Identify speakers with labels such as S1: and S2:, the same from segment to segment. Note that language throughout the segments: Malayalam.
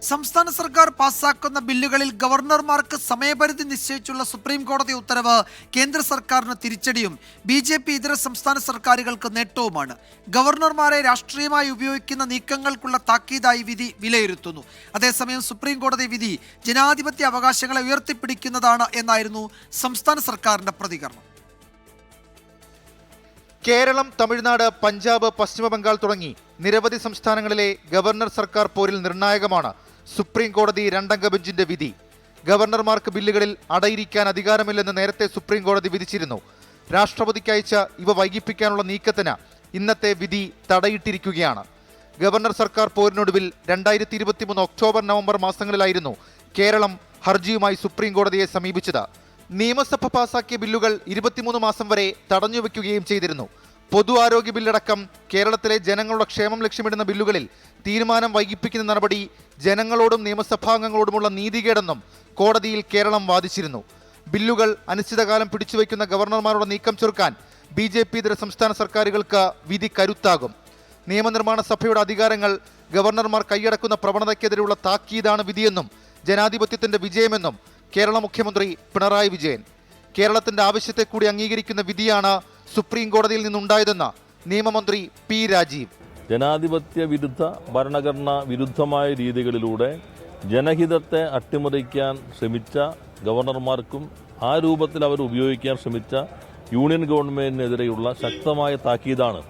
S1: സംസ്ഥാന സർക്കാർ പാസാക്കുന്ന ബില്ലുകളിൽ ഗവർണർമാർക്ക് സമയപരിധി നിശ്ചയിച്ചുള്ള സുപ്രീം കോടതി ഉത്തരവ് കേന്ദ്ര സർക്കാരിന് തിരിച്ചടിയും BJP ഇതര സംസ്ഥാന സർക്കാരുകൾക്ക് നേട്ടവുമാണ്. ഗവർണർമാരെ രാഷ്ട്രീയമായി ഉപയോഗിക്കുന്ന നീക്കങ്ങൾക്കുള്ള താക്കീതായി വിധി വിലയിരുത്തുന്നു. അതേസമയം സുപ്രീം കോടതി വിധി ജനാധിപത്യ അവകാശങ്ങളെ ഉയർത്തിപ്പിടിക്കുന്നതാണ് എന്നായിരുന്നു സംസ്ഥാന സർക്കാരിന്റെ പ്രതികരണം.
S2: കേരളം, തമിഴ്നാട്, പഞ്ചാബ്, പശ്ചിമ ബംഗാൾ തുടങ്ങി നിരവധി സംസ്ഥാനങ്ങളിലെ ഗവർണർ സർക്കാർ പോരിൽ നിർണായകമാണ് സുപ്രീം കോടതി രണ്ടംഗ ബെഞ്ചിന്റെ വിധി. ഗവർണർമാർക്ക് ബില്ലുകളിൽ അടയിരിക്കാൻ അധികാരമില്ലെന്ന് നേരത്തെ സുപ്രീം കോടതി വിധിച്ചിരുന്നു. രാഷ്ട്രപതിക്ക് അയച്ച ഇവ വൈകിപ്പിക്കാനുള്ള നീക്കത്തിന് ഇന്നത്തെ വിധി തടയിട്ടിരിക്കുകയാണ്. ഗവർണർ സർക്കാർ പോരിനൊടുവിൽ 2023 ഒക്ടോബർ, നവംബർ മാസങ്ങളിലായിരുന്നു കേരളം ഹർജിയുമായി സുപ്രീം കോടതിയെ സമീപിച്ചത്. നിയമസഭ പാസാക്കിയ ബില്ലുകൾ 23 മാസം വരെ തടഞ്ഞുവെക്കുകയും ചെയ്തിരുന്നു. പൊതു ആരോഗ്യ ബില്ലടക്കം കേരളത്തിലെ ജനങ്ങളുടെ ക്ഷേമം ലക്ഷ്യമിടുന്ന ബില്ലുകളിൽ തീരുമാനം വൈകിപ്പിക്കുന്ന നടപടി ജനങ്ങളോടും നിയമസഭാംഗങ്ങളോടുമുള്ള നീതികേടെന്നും കോടതിയിൽ കേരളം വാദിച്ചിരുന്നു. ബില്ലുകൾ അനിശ്ചിതകാലം പിടിച്ചുവയ്ക്കുന്ന ഗവർണർമാരുടെ നീക്കം ചെറുക്കാൻ BJP ഇതര സംസ്ഥാന സർക്കാരുകൾക്ക് വിധി കരുത്താകും. നിയമനിർമ്മാണ സഭയുടെ അധികാരങ്ങൾ ഗവർണർമാർ കൈയടക്കുന്ന പ്രവണതയ്ക്കെതിരെയുള്ള താക്കീതാണ് വിധിയെന്നും ജനാധിപത്യത്തിന്റെ വിജയമെന്നും കേരള മുഖ്യമന്ത്രി പിണറായി വിജയൻ. കേരളത്തിന്റെ ആവശ്യത്തെ കൂടി അംഗീകരിക്കുന്ന വിധിയാണ് സുപ്രീം കോടതിയിൽ നിന്നുണ്ടായതെന്ന് നിയമമന്ത്രി P. രാജീവ്.
S3: ജനാധിപത്യ വിരുദ്ധ, ഭരണഘടനാ വിരുദ്ധമായ രീതികളിലൂടെ ജനഹിതത്തെ അട്ടിമറിക്കാൻ ശ്രമിച്ച ഗവർണർമാർക്കും ആ രൂപത്തിൽ അവർ ഉപയോഗിക്കാൻ ശ്രമിച്ച യൂണിയൻ ഗവൺമെന്റിനെതിരെയുള്ള ശക്തമായ താക്കീതാണ്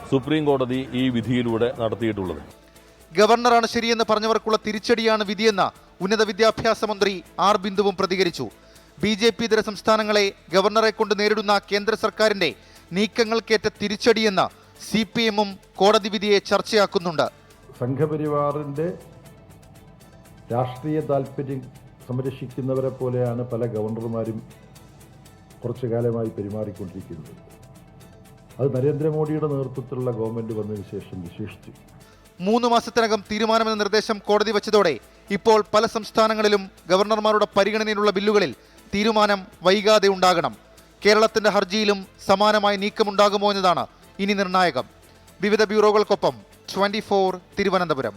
S3: സുപ്രീം കോടതി ഈ വിധിയിലൂടെ നടത്തിയിട്ടുള്ളത്.
S2: ഗവർണറാണ് ശരിയെന്ന് പറഞ്ഞവർക്കുള്ള തിരിച്ചടിയാണ് വിധിയെന്ന് ഉന്നത വിദ്യാഭ്യാസ മന്ത്രി R. ബിന്ദുവും പ്രതികരിച്ചു. BJP ഇതര സംസ്ഥാനങ്ങളെ ഗവർണറെ കൊണ്ട് നേരിടുന്ന കേന്ദ്ര സർക്കാരിന്റെ നീക്കങ്ങൾക്കേറ്റ തിരിച്ചടിയെന്ന് CPM-ഉം കോടതി വിധിയെ ചർച്ചയാക്കുന്നുണ്ട്.
S4: സംഘപരിവാറിന്റെ രാഷ്ട്രീയ താല്പര്യം സംരക്ഷിക്കുന്നവരെ പോലെയാണ് പല ഗവർണർമാരും കുറച്ചു കാലമായി പെരുമാറിക്കൊണ്ടിരിക്കുന്നത്. അത് നരേന്ദ്രമോദിയുടെ നേതൃത്വത്തിലുള്ള ഗവൺമെന്റ് വന്നതിന് ശേഷം വിശേഷിച്ചു
S2: 3 മാസത്തിനകം തീരുമാനമെന്ന നിർദ്ദേശം കോടതി വച്ചതോടെ ഇപ്പോൾ പല സംസ്ഥാനങ്ങളിലും ഗവർണർമാരുടെ പരിഗണനയിലുള്ള ബില്ലുകളിൽ തീരുമാനം വൈകാതെ ഉണ്ടാകണം. കേരളത്തിന്റെ ഹർജിയിലും സമാനമായ നീക്കമുണ്ടാകുമോ എന്നതാണ് ഇനി നിർണായകം. വിവിധ ബ്യൂറോകൾക്കൊപ്പം 24 തിരുവനന്തപുരം.